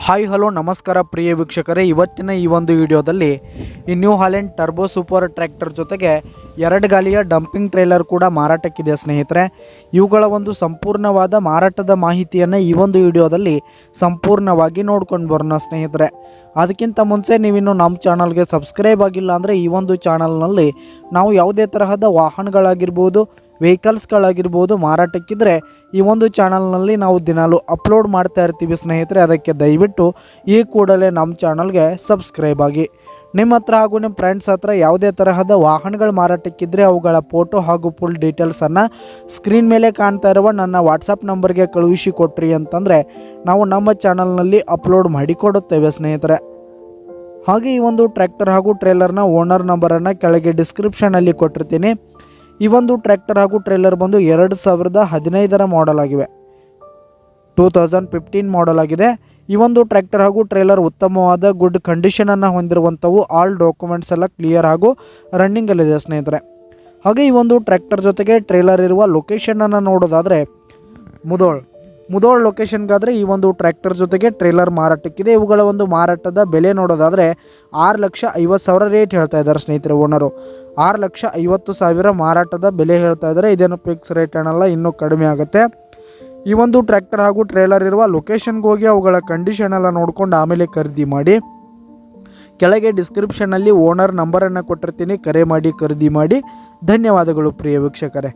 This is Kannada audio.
ಹಾಯ್ ಹಲೋ ನಮಸ್ಕಾರ ಪ್ರಿಯ ವೀಕ್ಷಕರೇ, ಇವತ್ತಿನ ಈ ಒಂದು ವಿಡಿಯೋದಲ್ಲಿ ಈ new Holland turbo super tractor ಜೊತೆಗೆ 2 ಗಾಲಿಯ ಡಂಪಿಂಗ್ ಟ್ರೇಲರ್ ಕೂಡ ಮಾರಾಟಕ್ಕಿದೆ ಸ್ನೇಹಿತರೆ. ಇವುಗಳ ಒಂದು ಸಂಪೂರ್ಣವಾದ ಮಾರಾಟದ ಮಾಹಿತಿಯನ್ನು ಈ ಒಂದು ವಿಡಿಯೋದಲ್ಲಿ ಸಂಪೂರ್ಣವಾಗಿ ನೋಡ್ಕೊಂಡು ಬರೋಣ ಸ್ನೇಹಿತರೆ. ಅದಕ್ಕಿಂತ ಮುಂಚೆ ನೀವಿನ್ನು ನಮ್ಮ ಚಾನಲ್ಗೆ ಸಬ್ಸ್ಕ್ರೈಬ್ ಆಗಿಲ್ಲ ಅಂದರೆ ಈ ಒಂದು ಚಾನಲ್ನಲ್ಲಿ ನಾವು ಯಾವುದೇ ತರಹದ ವಾಹನಗಳಾಗಿರ್ಬೋದು, ವೆಹಿಕಲ್ಸ್ಗಳಾಗಿರ್ಬೋದು ಮಾರಾಟಕ್ಕಿದ್ರೆ ಈ ಒಂದು ಚಾನಲ್ನಲ್ಲಿ ನಾವು ದಿನಾಲು ಅಪ್ಲೋಡ್ ಮಾಡ್ತಾ ಇರ್ತೀವಿ ಸ್ನೇಹಿತರೆ. ಅದಕ್ಕೆ ದಯವಿಟ್ಟು ಈ ಕೂಡಲೇ ನಮ್ಮ ಚಾನಲ್ಗೆ ಸಬ್ಸ್ಕ್ರೈಬ್ ಆಗಿ. ನಿಮ್ಮ ಹತ್ರ ಹಾಗೂ ನಿಮ್ಮ ಫ್ರೆಂಡ್ಸ್ ಹತ್ರ ಯಾವುದೇ ತರಹದ ವಾಹನಗಳು ಮಾರಾಟಕ್ಕಿದ್ರೆ ಅವುಗಳ ಫೋಟೋ ಹಾಗೂ ಫುಲ್ ಡೀಟೇಲ್ಸನ್ನು ಸ್ಕ್ರೀನ್ ಮೇಲೆ ಕಾಣ್ತಾ ಇರುವ ನನ್ನ ವಾಟ್ಸಪ್ ನಂಬರ್ಗೆ ಕಳುಹಿಸಿ ಕೊಟ್ರಿ ಅಂತಂದರೆ ನಾವು ನಮ್ಮ ಚಾನಲ್ನಲ್ಲಿ ಅಪ್ಲೋಡ್ ಮಾಡಿಕೊಡುತ್ತೇವೆ ಸ್ನೇಹಿತರೆ. ಹಾಗೆ ಈ ಒಂದು ಟ್ರ್ಯಾಕ್ಟರ್ ಹಾಗೂ ಟ್ರೇಲರ್ನ ಓನರ್ ನಂಬರನ್ನು ಕೆಳಗೆ ಡಿಸ್ಕ್ರಿಪ್ಷನಲ್ಲಿ ಕೊಟ್ಟಿರ್ತೀನಿ. ಈ ಒಂದು ಟ್ರ್ಯಾಕ್ಟರ್ ಹಾಗೂ ಟ್ರೇಲರ್ ಬಂದು 2015 ಮಾಡೆಲ್ ಆಗಿವೆ, 2015 ಮಾಡೆಲ್ ಆಗಿದೆ. ಈ ಒಂದು ಟ್ರ್ಯಾಕ್ಟರ್ ಹಾಗೂ ಟ್ರೇಲರ್ ಉತ್ತಮವಾದ ಗುಡ್ ಕಂಡೀಷನನ್ನು ಹೊಂದಿರುವಂಥವು. ಆಲ್ ಡಾಕ್ಯುಮೆಂಟ್ಸ್ ಎಲ್ಲ ಕ್ಲಿಯರ್ ಹಾಗೂ ರನ್ನಿಂಗಲ್ಲಿದೆ ಸ್ನೇಹಿತರೆ. ಹಾಗೆ ಈ ಒಂದು ಟ್ರ್ಯಾಕ್ಟರ್ ಜೊತೆಗೆ ಟ್ರೇಲರ್ ಇರುವ ಲೊಕೇಶನನ್ನು ನೋಡೋದಾದರೆ ಮುದೋಳ್ ಲೊಕೇಶನ್ಗಾದರೆ ಈ ಒಂದು ಟ್ರ್ಯಾಕ್ಟರ್ ಜೊತೆಗೆ ಟ್ರೇಲರ್ ಮಾರಾಟಕ್ಕಿದೆ. ಇವುಗಳ ಒಂದು ಮಾರಾಟದ ಬೆಲೆ ನೋಡೋದಾದರೆ 6,50,000 ರೇಟ್ ಹೇಳ್ತಾ ಇದ್ದಾರೆ ಸ್ನೇಹಿತರೆ. ಓನರು 6,50,000 ಮಾರಾಟದ ಬೆಲೆ ಹೇಳ್ತಾ ಇದ್ದಾರೆ. ಇದೇನು ಫಿಕ್ಸ್ ರೇಟ್ ಏನಲ್ಲ, ಇನ್ನೂ ಕಡಿಮೆ ಆಗುತ್ತೆ. ಈ ಒಂದು ಟ್ರ್ಯಾಕ್ಟರ್ ಹಾಗೂ ಟ್ರೇಲರ್ ಇರುವ ಲೊಕೇಶನ್ಗೆ ಹೋಗಿ ಅವುಗಳ ಕಂಡೀಷನ್ ಎಲ್ಲ ನೋಡ್ಕೊಂಡು ಆಮೇಲೆ ಖರೀದಿ ಮಾಡಿ. ಕೆಳಗೆ ಡಿಸ್ಕ್ರಿಪ್ಷನ್ನಲ್ಲಿ ಓನರ್ ನಂಬರನ್ನು ಕೊಟ್ಟಿರ್ತೀನಿ, ಕರೆ ಮಾಡಿ ಖರೀದಿ ಮಾಡಿ. ಧನ್ಯವಾದಗಳು ಪ್ರಿಯ ವೀಕ್ಷಕರೇ.